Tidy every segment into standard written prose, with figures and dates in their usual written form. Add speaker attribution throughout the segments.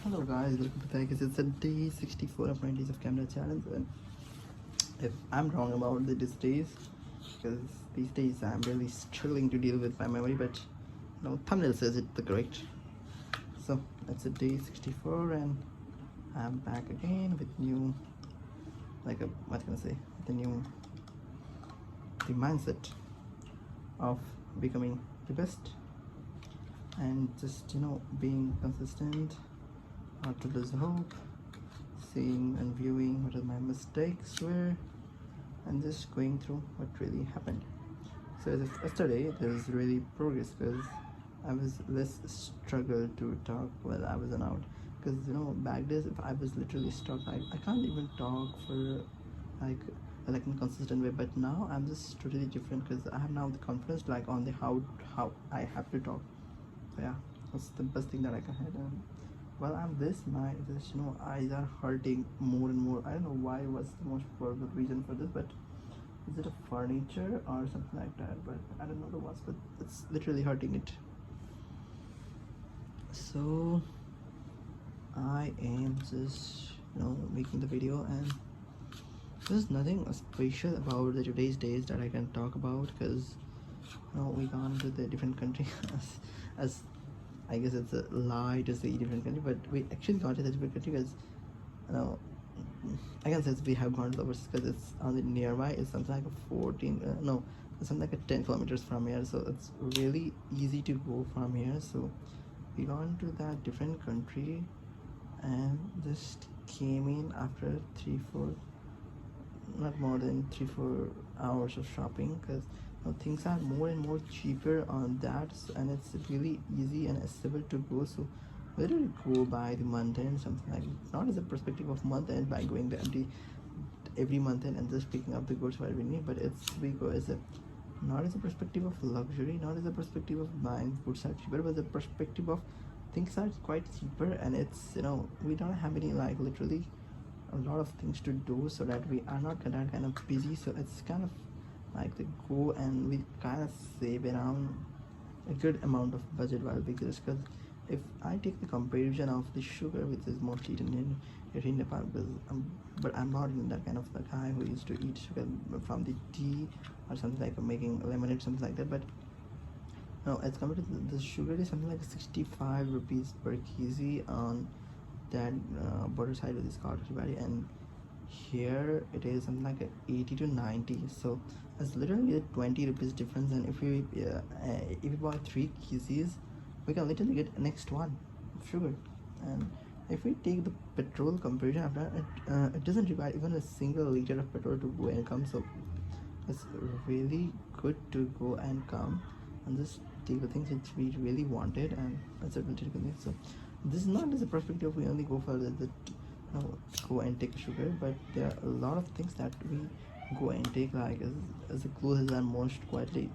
Speaker 1: Hello guys, welcome to Tigers. It's a day 64 of 90 days of camera challenge, and if I'm wrong about these days, because these days I'm really struggling to deal with my memory, but thumbnail says it the correct. So it's a day 64 and I'm back again with new, what can I say, the mindset of becoming the best and just being consistent, not to lose hope, seeing and viewing what my mistakes were, and just going through what really happened. So as of yesterday, there was really progress because I was less struggle to talk while I was out. Because back days, if I was literally stuck, I can't even talk for like in a consistent way. But now I'm just totally different because I have now the confidence on the how I have to talk. So yeah, that's the best thing that I can have. And while I'm this, my just eyes are hurting more and more. I don't know why. What's the most probable reason for this? But is it a furniture or something like that? But I don't know the what's. But it's literally hurting it. So I am just making the video, and there's nothing special about the today's days that I can talk about because we gone to the different country as I guess it's a lie to say different country, but we actually gone to the different country because I can say we have gone to the overseas because it's on the nearby. It's something like a 14 no, it's something like a 10 kilometers from here, so it's really easy to go from here. So we gone to that different country and just came in after 3-4, not more than 3-4 hours of shopping because things are more and more cheaper on that, and it's really easy and accessible to go. So whether we go by the month end, something like not as a perspective of month end by going the empty every month end and just picking up the goods where we need, but we go as a not as a perspective of luxury, not as a perspective of buying goods are cheaper, but the perspective of things are quite cheaper, and it's we don't have any literally a lot of things to do, so that we are not that kind of busy. So it's kind of like the go, and we kind of save around a good amount of budget while we go, because if I take the comparison of the sugar, which is mostly eaten in Nepal, because but I'm not in that kind of the guy who used to eat sugar from the tea or something like making lemonade, something like that. But no, as compared to the sugar is something like 65 rupees per kg on that border side of this Carter Valley, and here it is something like 80 to 90. So it's literally a 20 rupees difference, and if we buy 3 kgs, we can literally get next one sugar. And if we take the petrol comparison after it doesn't require even a single liter of petrol to go and come. So it's really good to go and come and just take the things which we really wanted, and that's a really good thing. So this is not as a perspective we only go for the go and take sugar, but there are a lot of things that we go and take, as the clothes are most quietly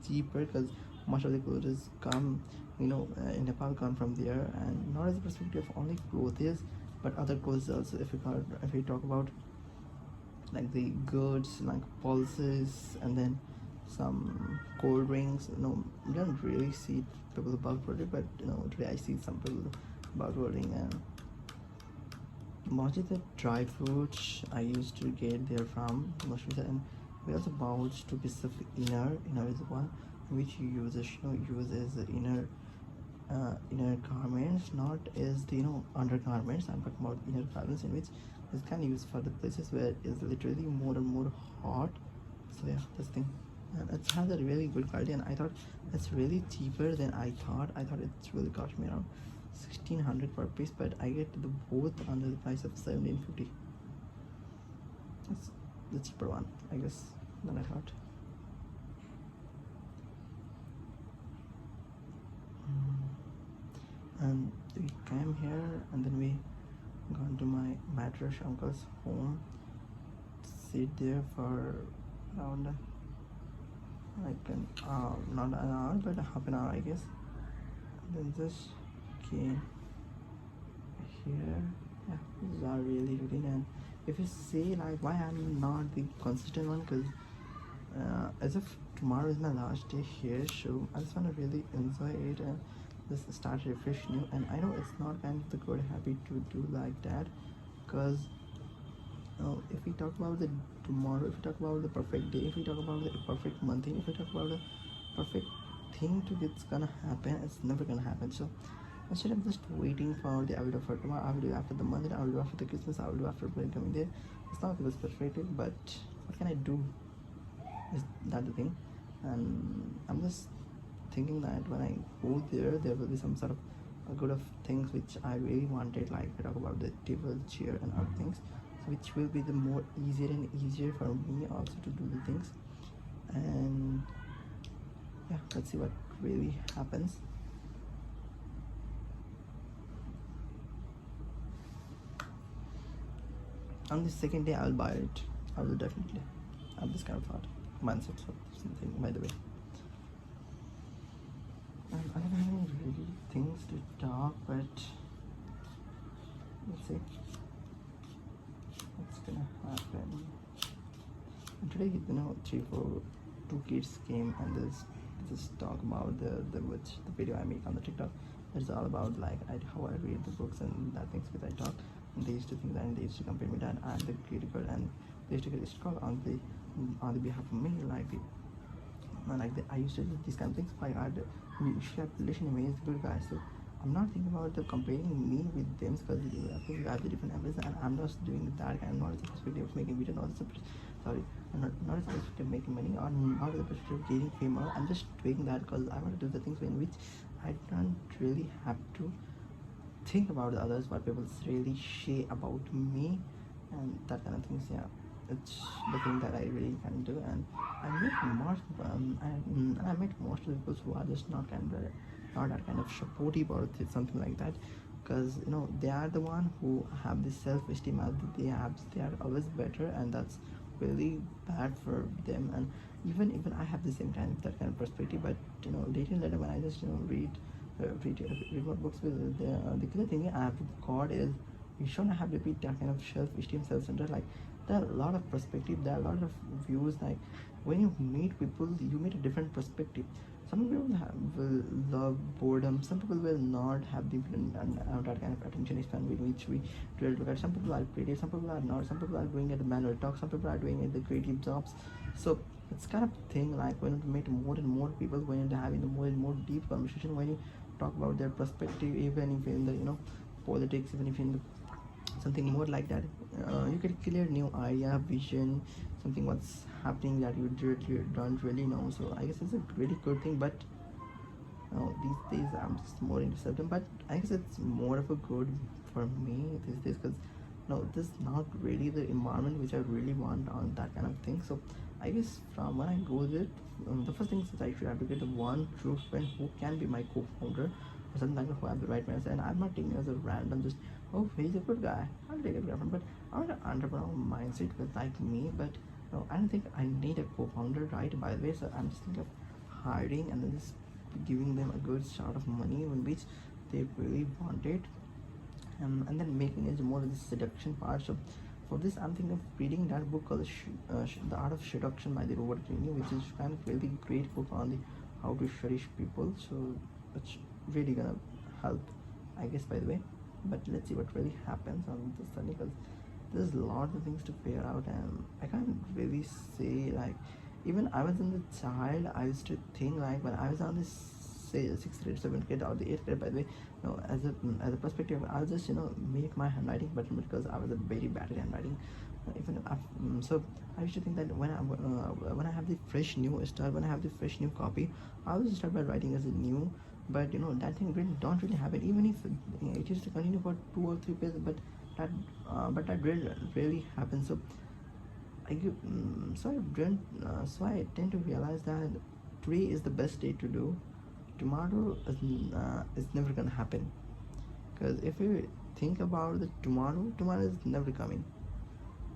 Speaker 1: cheaper because most of the clothes come in Nepal come from there, and not as a perspective of only clothes but other clothes also. If we talk about like the goods like pulses and then some cold drinks, you don't really see people about product, but today I see some people about holding. And mostly the dry fruits I used to get there from mostly, and we also bought 2 pieces of inner is one which you use as the inner garments, not as the undergarments. I'm talking about inner garments, in which is kind of used for the places where it's literally more and more hot. So yeah, this thing, and it has a really good quality, and I thought it's really cheaper than I thought. It's really cost me around 1600 per piece, but I get the both under the price of 1750. That's the cheaper one, I guess, than I thought. And we came here, and then we gone to my mattress uncle's home, sit there for around not an hour but half an hour, I guess. And then just came here. Yeah, these are really routine. And if you say why I'm not the consistent one, because as if tomorrow is my last day here, so I just want to really enjoy it. And just start refresh new. And I know it's not kind of the good habit to do like that, because if we talk about the tomorrow, if we talk about the perfect day, if we talk about the perfect month, if we talk about the perfect thing to it's gonna happen, it's never gonna happen. So instead of just waiting for the I will do for tomorrow, I will do after the month, I will do after the Christmas, I will do after coming there, it's not the best perspective. But what can I do, is that the thing. And I'm just thinking that when I go there, there will be some sort of a good of things which I really wanted, like we talk about the table, chair, and other things, so which will be the more easier and easier for me also to do the things. And yeah, let's see what really happens. On the second day, I'll buy it. I will definitely. I have this kind of thought, mindset, or something. By the way, I don't have any really things to talk, but let's see what's gonna happen. And today, 2 kids came and this just talk about the video I make on the TikTok. It's all about like how I read the books and that things which I talk. And they used to think that, and they used to compare me that I'm the critical, and they used to get call on the behalf of me, like I used to do these kind of things. Like we should have relation to me is good guys. So I'm not thinking about the comparing me with them, because I think we have the different levels, and I'm not doing that. I'm not the perspective of making video, sorry, I'm not the perspective of making money, or not the perspective of gaining fame. I'm just doing that because I want to do the things in which I don't really have to think about the others, what people really say about me, and that kind of things. Yeah, it's the thing that I really can do. And I met I met most of the people who are just not that kind of supportive or something like that, because they are the one who have this self-esteem as they are always better, and that's really bad for them. And even I have the same kind of that kind of perspective, but later when I just read more books with the killer thing I have got is you shouldn't have to be that kind of self-esteem, self-centered. Like there are a lot of perspective, there are a lot of views. Like when you meet people, you meet a different perspective. Some people will love boredom, some people will not have the that kind of attention span with which we really look at. Some people are creative, some people are not, some people are doing it the manual talk, some people are doing it the creative jobs. So it's kind of thing like when you meet more and more people, when you're having the more and more deep conversation, when you talk about their perspective, even if in the politics, even if in the something more like that, you get clear new idea, vision, something what's happening that you don't really know. So I guess it's a really good thing. But these days I'm just more into certain, but I guess it's more of a good for me these days, because this is not really the environment which I really want on that kind of thing. So I guess from when I go there, the first thing is that I should have to get the one true friend who can be my co-founder, or something like that, who have the right mindset. And I'm not taking it as a random just, oh, he's a good guy, I'll take a girlfriend. But I want an entrepreneurial mindset with like me. But I don't think I need a co-founder, right? By the way, so I'm just thinking of hiring and then just giving them a good start of money in which they really want it, and then making it more of the seduction part. So for this, I'm thinking of reading that book called The Art of Seduction by the Robert Greene, which is kind of really great book on the how to seduce people. So it's really gonna help, I guess, by the way. But let's see what really happens on this Sunday, because there's a lot of things to figure out, and I can't really say like, even I was in the child, I used to think like when I was on this say 6th grade, 7th grade, or the 8th grade, by the way, as a perspective, I'll just make my handwriting better, because I was a very bad at handwriting. So I used to think that when I have the fresh new start, when I have the fresh new copy, I will start by writing as a new. But that thing really don't really happen, even if it used to continue for 2 or 3 pages. But that really happens. So I tend to realize that today is the best day to do. Tomorrow is never gonna happen, because if you think about the tomorrow is never coming.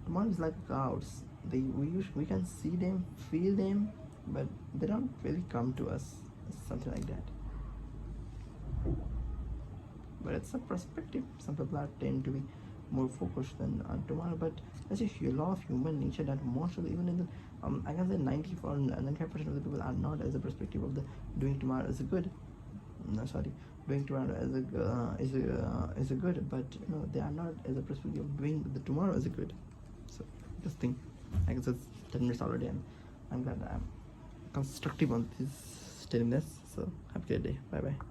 Speaker 1: Tomorrow is like clouds. We can see them, feel them, but they don't really come to us. Something like that. But it's a perspective. Some people tend to be more focused than tomorrow, but that's a law of human nature that most of even in the I can say 95% of the people are not as a perspective of the doing tomorrow is good. No, sorry, doing tomorrow is a good, but they are not as a perspective of doing the tomorrow is a good. So this thing, I guess it's 10 minutes already, and I'm glad I'm constructive on this telling this. So have a good day. Bye bye.